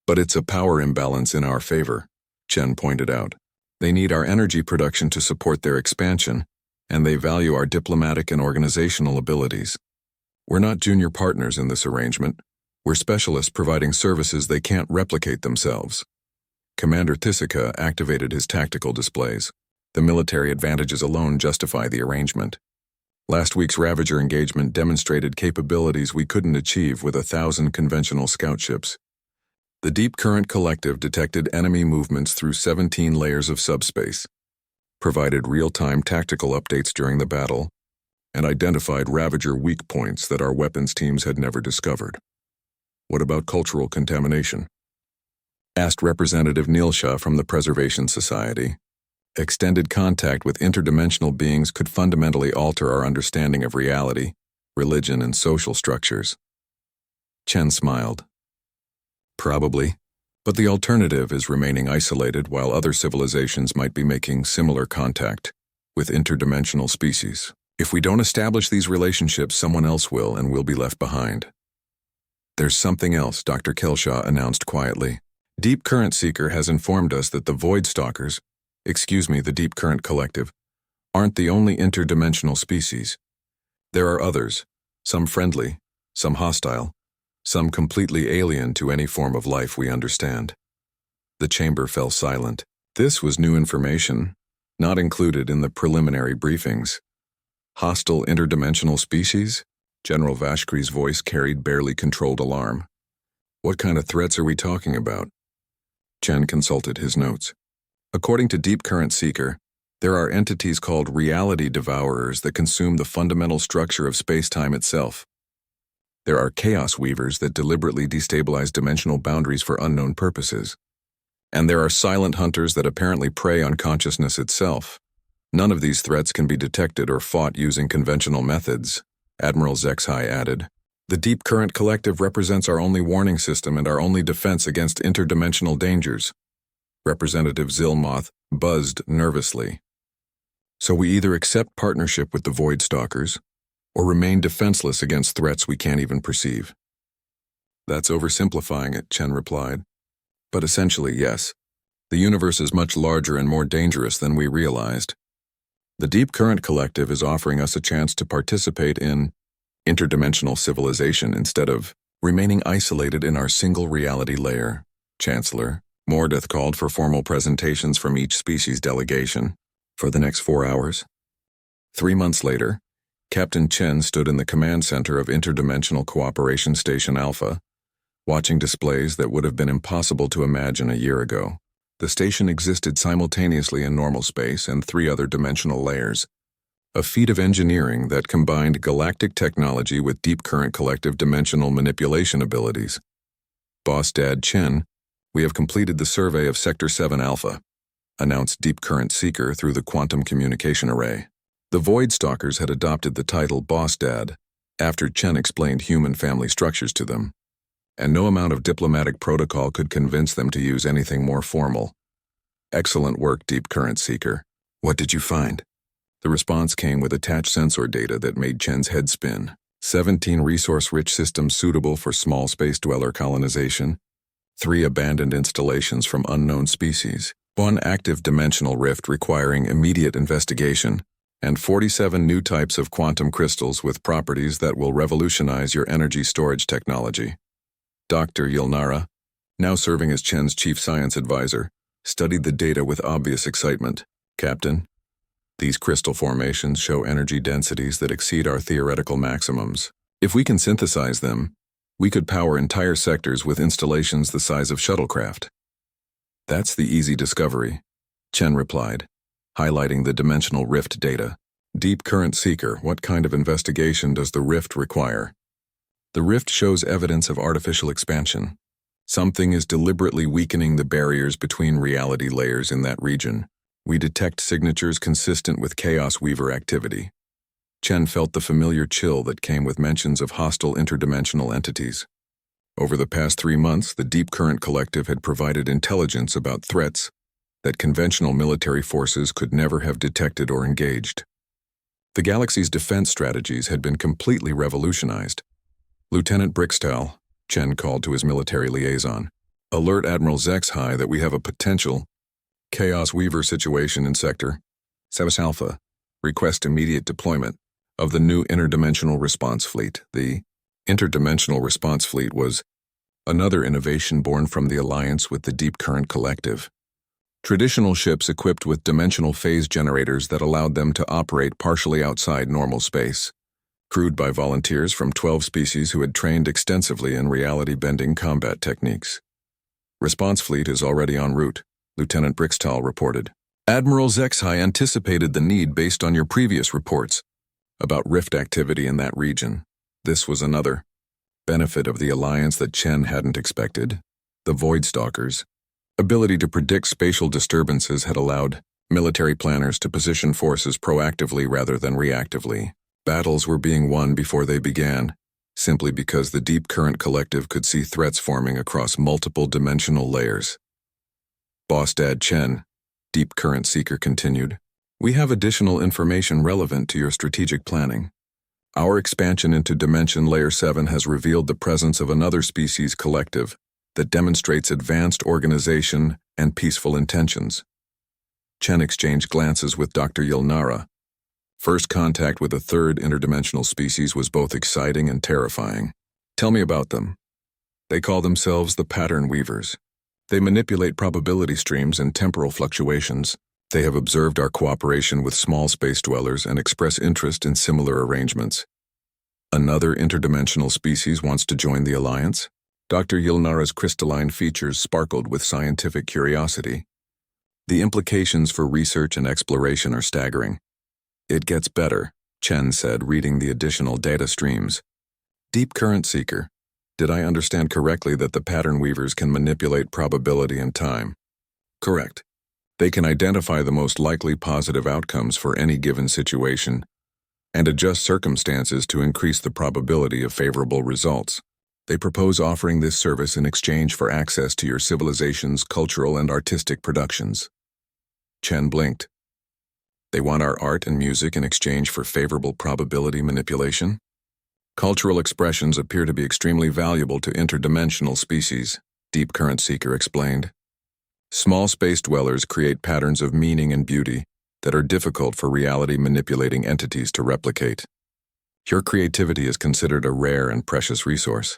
But it's a power imbalance in our favor, Chen pointed out. They need our energy production to support their expansion, and they value our diplomatic and organizational abilities. We're not junior partners in this arrangement. We're specialists providing services they can't replicate themselves. Commander Thisika activated his tactical displays. The military advantages alone justify the arrangement. Last week's Ravager engagement demonstrated capabilities we couldn't achieve with 1,000 conventional scout ships. The Deep Current Collective detected enemy movements through 17 layers of subspace, provided real-time tactical updates during the battle, and identified Ravager weak points that our weapons teams had never discovered. What about cultural contamination? Asked Representative Neilshah from the Preservation Society. Extended contact with interdimensional beings could fundamentally alter our understanding of reality, religion, and social structures. Chen smiled. Probably, but the alternative is remaining isolated while other civilizations might be making similar contact with interdimensional species. If we don't establish these relationships, someone else will, and we'll be left behind. There's something else, Dr. Kelshaw announced quietly. Deep Current Seeker has informed us that the Void Stalkers, the Deep Current Collective, aren't the only interdimensional species. There are others, some friendly, some hostile, some completely alien to any form of life we understand. The chamber fell silent. This was new information, not included in the preliminary briefings. Hostile interdimensional species? General Vashkri's voice carried barely controlled alarm. What kind of threats are we talking about? Chen consulted his notes. According to Deep Current Seeker, there are entities called reality devourers that consume the fundamental structure of space-time itself. There are chaos weavers that deliberately destabilize dimensional boundaries for unknown purposes. And there are silent hunters that apparently prey on consciousness itself. None of these threats can be detected or fought using conventional methods, Admiral Zexhai added. The Deep Current Collective represents our only warning system and our only defense against interdimensional dangers. Representative Zilmoth buzzed nervously. So we either accept partnership with the Void Stalkers, or remain defenseless against threats we can't even perceive. That's oversimplifying it, Chen replied. But essentially, yes. The universe is much larger and more dangerous than we realized. The Deep Current Collective is offering us a chance to participate in interdimensional civilization instead of remaining isolated in our single reality layer. Chancellor Mordeth called for formal presentations from each species delegation for the next 4 hours. 3 months later, Captain Chen stood in the command center of Interdimensional Cooperation Station Alpha, watching displays that would have been impossible to imagine a year ago. The station existed simultaneously in normal space and 3 other dimensional layers, a feat of engineering that combined galactic technology with Deep Current Collective dimensional manipulation abilities. Boss Dad Chen, we have completed the survey of Sector 7 Alpha. announced Deep Current Seeker through the quantum communication array. The Void Stalkers had adopted the title Boss Dad after Chen explained human family structures to them, and no amount of diplomatic protocol could convince them to use anything more formal. Excellent work, Deep Current Seeker. What did you find? The response came with attached sensor data that made Chen's head spin. 17 resource-rich systems suitable for small space dweller colonization, 3 abandoned installations from unknown species, 1 active dimensional rift requiring immediate investigation, and 47 new types of quantum crystals with properties that will revolutionize your energy storage technology. Dr. Yilnara, now serving as Chen's chief science advisor, studied the data with obvious excitement. Captain, these crystal formations show energy densities that exceed our theoretical maximums. If we can synthesize them, we could power entire sectors with installations the size of shuttlecraft. That's the easy discovery, Chen replied, highlighting the dimensional rift data. Deep Current Seeker, what kind of investigation does the rift require? The rift shows evidence of artificial expansion. Something is deliberately weakening the barriers between reality layers in that region. We detect signatures consistent with Chaos Weaver activity. Chen felt the familiar chill that came with mentions of hostile interdimensional entities. Over the past 3 months, the Deep Current Collective had provided intelligence about threats that conventional military forces could never have detected or engaged. The galaxy's defense strategies had been completely revolutionized. Lieutenant Brixtal, Chen called to his military liaison, alert Admiral Zexhai that we have a potential Chaos Weaver situation in Sector 7 Alpha. Request immediate deployment of the new Interdimensional Response Fleet. The Interdimensional Response Fleet was another innovation born from the alliance with the Deep Current Collective. Traditional ships equipped with dimensional phase generators that allowed them to operate partially outside normal space, crewed by volunteers from 12 species who had trained extensively in reality-bending combat techniques. Response Fleet is already en route, Lieutenant Brixtal reported. Admiral Zexhai anticipated the need based on your previous reports about rift activity in that region. This was another benefit of the alliance that Chen hadn't expected. The Void Stalkers' ability to predict spatial disturbances had allowed military planners to position forces proactively rather than reactively. Battles were being won before they began, simply because the Deep Current Collective could see threats forming across multiple dimensional layers. Boss Dad Chen, Deep Current Seeker continued, we have additional information relevant to your strategic planning. Our expansion into Dimension Layer 7 has revealed the presence of another species collective that demonstrates advanced organization and peaceful intentions. Chen exchanged glances with Dr. Yilnara. First contact with a third interdimensional species was both exciting and terrifying. Tell me about them. They call themselves the Pattern Weavers. They manipulate probability streams and temporal fluctuations. They have observed our cooperation with small space dwellers and express interest in similar arrangements. Another interdimensional species wants to join the alliance? Dr. Yilnara's crystalline features sparkled with scientific curiosity. The implications for research and exploration are staggering. It gets better, Chen said, reading the additional data streams. Deep Current Seeker, did I understand correctly that the Pattern Weavers can manipulate probability and time? Correct. They can identify the most likely positive outcomes for any given situation and adjust circumstances to increase the probability of favorable results. They propose offering this service in exchange for access to your civilization's cultural and artistic productions. Chen blinked. They want our art and music in exchange for favorable probability manipulation? Cultural expressions appear to be extremely valuable to interdimensional species, Deep Current Seeker explained. Small space dwellers create patterns of meaning and beauty that are difficult for reality-manipulating entities to replicate. Your creativity is considered a rare and precious resource.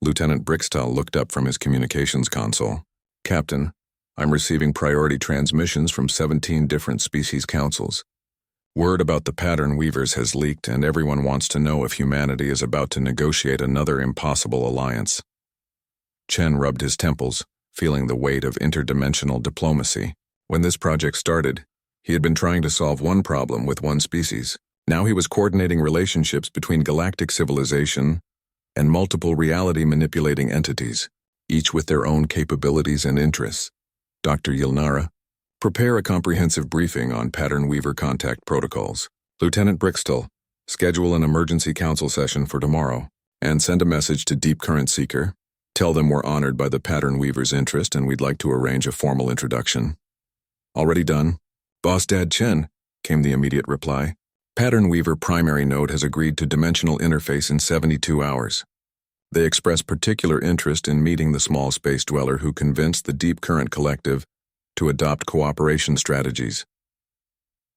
Lieutenant Brixtal looked up from his communications console. Captain, I'm receiving priority transmissions from 17 different species councils. Word about the Pattern Weavers has leaked, and everyone wants to know if humanity is about to negotiate another impossible alliance. Chen rubbed his temples, feeling the weight of interdimensional diplomacy. When this project started, he had been trying to solve one problem with one species. Now he was coordinating relationships between galactic civilization and multiple reality-manipulating entities, each with their own capabilities and interests. Dr. Yilnara, Prepare a comprehensive briefing on pattern weaver contact protocols. Lieutenant Brixtel, schedule an emergency council session for tomorrow, and send a message to Deep Current Seeker. Tell them we're honored by the pattern weaver's interest and we'd like to arrange a formal introduction. Already done. Boss Dad Chen, came the immediate reply. Pattern weaver primary node has agreed to dimensional interface in 72 hours. They express particular interest in meeting the small space dweller who convinced the Deep Current Collective to adopt cooperation strategies.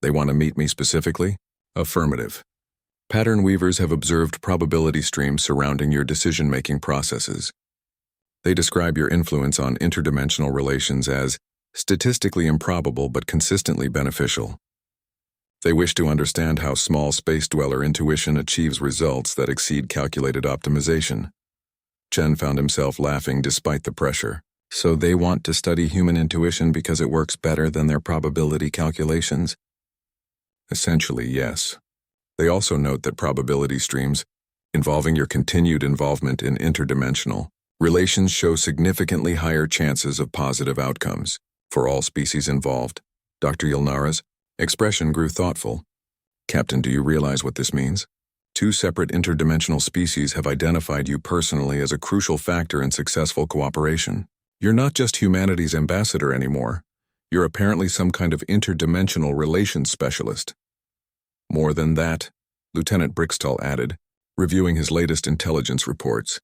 They want to meet me specifically? Affirmative. Pattern weavers have observed probability streams surrounding your decision-making processes. They describe your influence on interdimensional relations as statistically improbable but consistently beneficial. They wish to understand how small space dweller intuition achieves results that exceed calculated optimization. Chen found himself laughing despite the pressure. So they want to study human intuition because it works better than their probability calculations? Essentially, yes. They also note that probability streams involving your continued involvement in interdimensional relations show significantly higher chances of positive outcomes for all species involved. Dr. Yilnara's expression grew thoughtful. Captain, do you realize what this means? 2 separate interdimensional species have identified you personally as a crucial factor in successful cooperation. You're not just humanity's ambassador anymore. You're apparently some kind of interdimensional relations specialist. More than that, Lieutenant Brixtel added, reviewing his latest intelligence reports.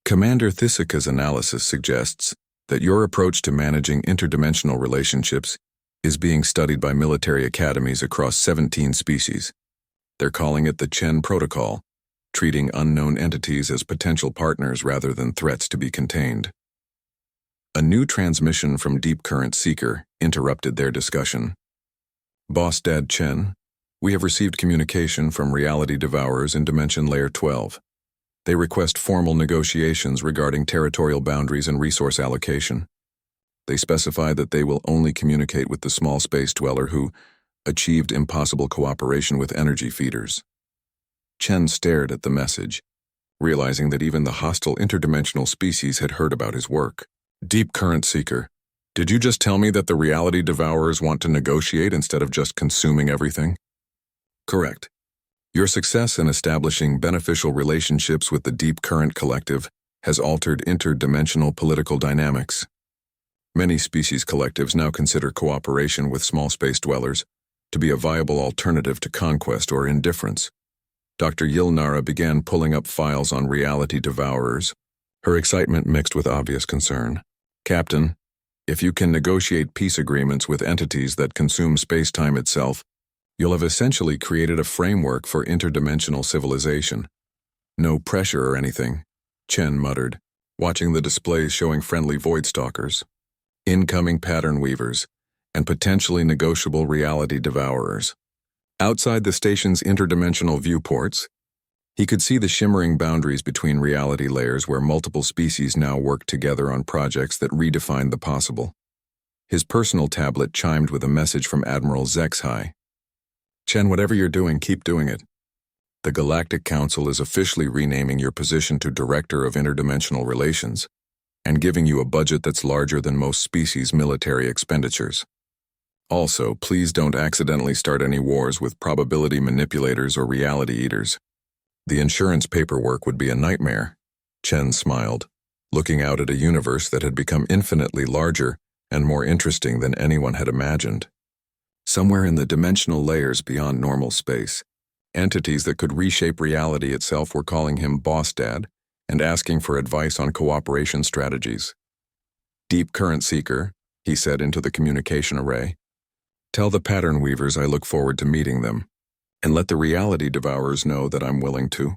Commander Thissika's analysis suggests that your approach to managing interdimensional relationships is being studied by military academies across 17 species. They're calling it the Chen Protocol, treating unknown entities as potential partners rather than threats to be contained. A new transmission from Deep Current Seeker interrupted their discussion. Boss Dad Chen, we have received communication from Reality Devourers in Dimension Layer 12. They request formal negotiations regarding territorial boundaries and resource allocation. They specify that they will only communicate with the small space dweller who achieved impossible cooperation with energy feeders. Chen stared at the message, realizing that even the hostile interdimensional species had heard about his work. Deep Current Seeker, did you just tell me that the Reality Devourers want to negotiate instead of just consuming everything? Correct. Your success in establishing beneficial relationships with the Deep Current Collective has altered interdimensional political dynamics. Many species collectives now consider cooperation with small space dwellers to be a viable alternative to conquest or indifference. Dr. Yilnara began pulling up files on Reality Devourers, her excitement mixed with obvious concern. Captain, if you can negotiate peace agreements with entities that consume space-time itself, you'll have essentially created a framework for interdimensional civilization. No pressure or anything, Chen muttered, watching the displays showing friendly void stalkers, incoming pattern weavers, and potentially negotiable reality devourers. Outside the station's interdimensional viewports, he could see the shimmering boundaries between reality layers where multiple species now work together on projects that redefine the possible. His personal tablet chimed with a message from Admiral Zexhai. Chen, whatever you're doing, keep doing it. The Galactic Council is officially renaming your position to Director of Interdimensional Relations and giving you a budget that's larger than most species' military expenditures. Also, please don't accidentally start any wars with probability manipulators or reality eaters. The insurance paperwork would be a nightmare. Chen smiled, looking out at a universe that had become infinitely larger and more interesting than anyone had imagined. Somewhere in the dimensional layers beyond normal space, entities that could reshape reality itself were calling him Boss Dad and asking for advice on cooperation strategies. Deep Current Seeker, he said into the communication array, tell the pattern weavers I look forward to meeting them, and let the reality devourers know that I'm willing to.